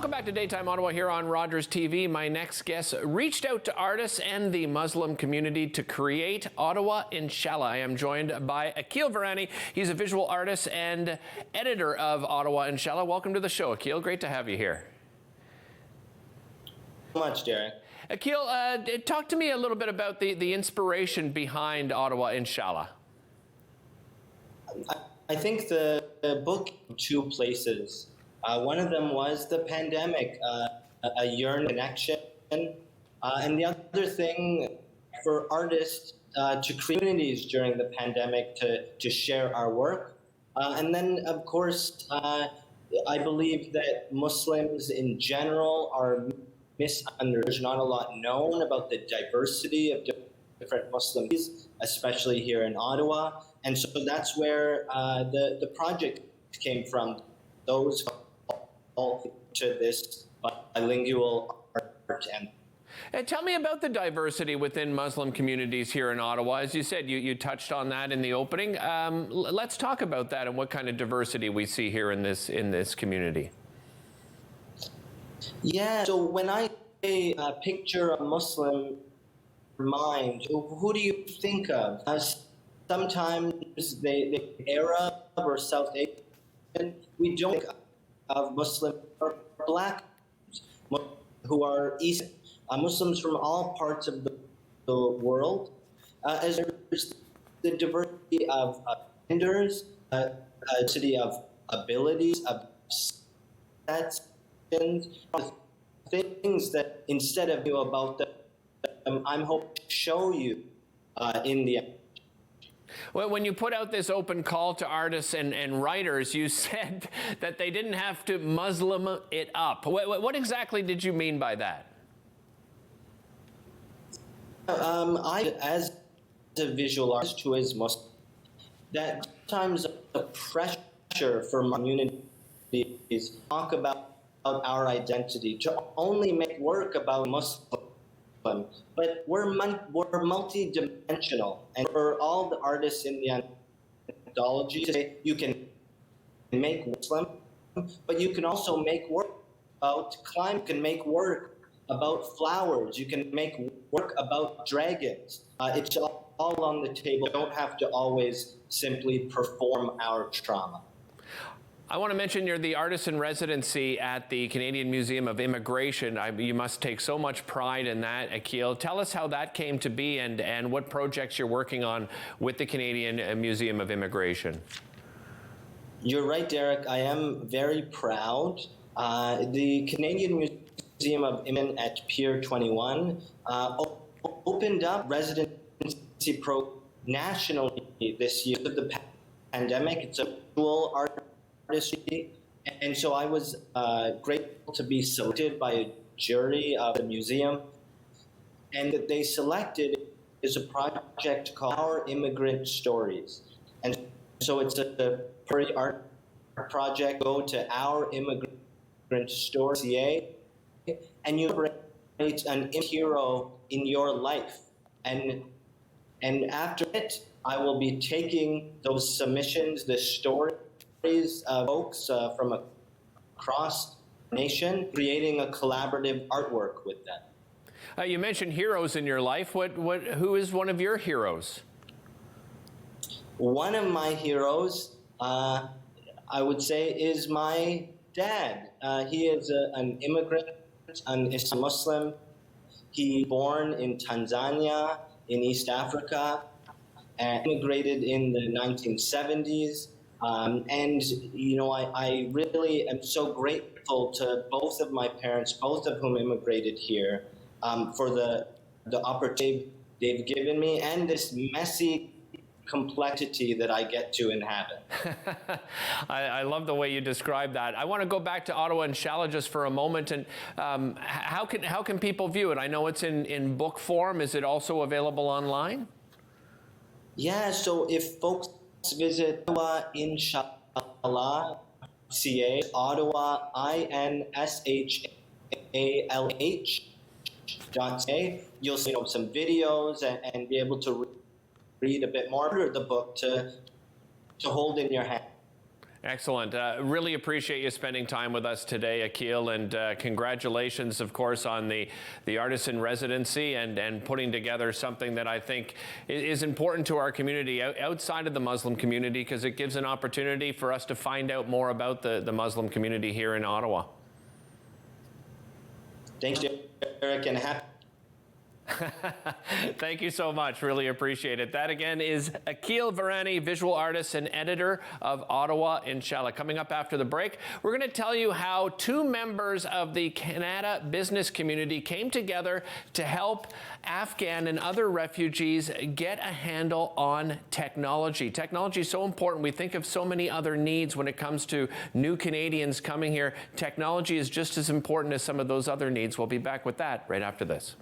Welcome back to Daytime Ottawa here on Rogers TV. My next guest reached out to artists and the Muslim community to create Ottawa Inshallah. I am joined by Aquil Virani. He's a visual artist and editor of Ottawa Inshallah. Welcome to the show, Aquil. Great to have you here. So much, Derek. Aquil, talk to me a little bit about the inspiration behind Ottawa Inshallah. I think the book two places. One of them was the pandemic, a yearning connection, and the other thing for artists to create communities during the pandemic to share our work. And then, of course, I believe that Muslims in general are misunderstood. There's not a lot known about the diversity of different Muslims, especially here in Ottawa. And so that's where the project came from. Those to this bilingual art. And tell me about the diversity within Muslim communities here in Ottawa. As you said, you touched on that in the opening. Let's talk about that and what kind of diversity we see here in this community. Yeah, so when I picture a Muslim mind, who do you think of? Sometimes they Arab or South Asian. We don't think of Muslim or Black who are East Muslims from all parts of the world. As there's the diversity of genders, diversity of abilities, of sets, things that instead of you about them, I'm hoping to show you in the. Well, when you put out this open call to artists and writers, you said that they didn't have to Muslim it up. What exactly did you mean by that? I, as a visual artist who is Muslim, that sometimes the pressure for my community is talk about our identity, to only make work about Muslim. But we're multi-dimensional, and for all the artists in the anthology, you can make Muslim, but you can also make work about climate, you can make work about flowers, you can make work about dragons. It's all on the table. You don't have to always simply perform our trauma. I want to mention you're the artist in residency at the Canadian Museum of Immigration. You must take so much pride in that, Aquil. Tell us how that came to be and what projects you're working on with the Canadian Museum of Immigration. You're right, Derek. I am very proud. The Canadian Museum of Immigration at Pier 21 opened up residency program nationally this year of the pandemic. It's a dual art artistry, and so I was grateful to be selected by a jury of the museum, and that they selected is a project called Our Immigrant Stories. And so it's a art project. Go to Our Immigrant Stories, and you create an hero in your life, and after it, I will be taking those submissions, the story. Folks from across the nation, creating a collaborative artwork with them. You mentioned heroes in your life. Who is one of your heroes? One of my heroes, I would say, is my dad. He is an immigrant, an Islam Muslim. He was born in Tanzania, in East Africa, and immigrated in the 1970s. And, you know, I really am so grateful to both of my parents, both of whom immigrated here, for the opportunity they've given me and this messy complexity that I get to inhabit. I love the way you describe that. I want to go back to Ottawa Inshallah just for a moment. And how can people view it? I know it's in book form. Is it also available online? Yeah, so if folks visit Ottawa Inshallah, CA, Ottawa INSHALH.ca. You'll see some videos and be able to read a bit more of the book to hold in your hand. Excellent. Really appreciate you spending time with us today, Aquil, and congratulations, of course, on the artisan residency and putting together something that I think is important to our community outside of the Muslim community, because it gives an opportunity for us to find out more about the Muslim community here in Ottawa. Thanks, Derek, and happy. Thank you so much. Really appreciate it. That again is Aquil Virani, visual artist and editor of Ottawa Inshallah. Coming up after the break, we're going to tell you how two members of the Canada business community came together to help Afghan and other refugees get a handle on technology. Technology is so important. We think of so many other needs when it comes to new Canadians coming here. Technology is just as important as some of those other needs. We'll be back with that right after this.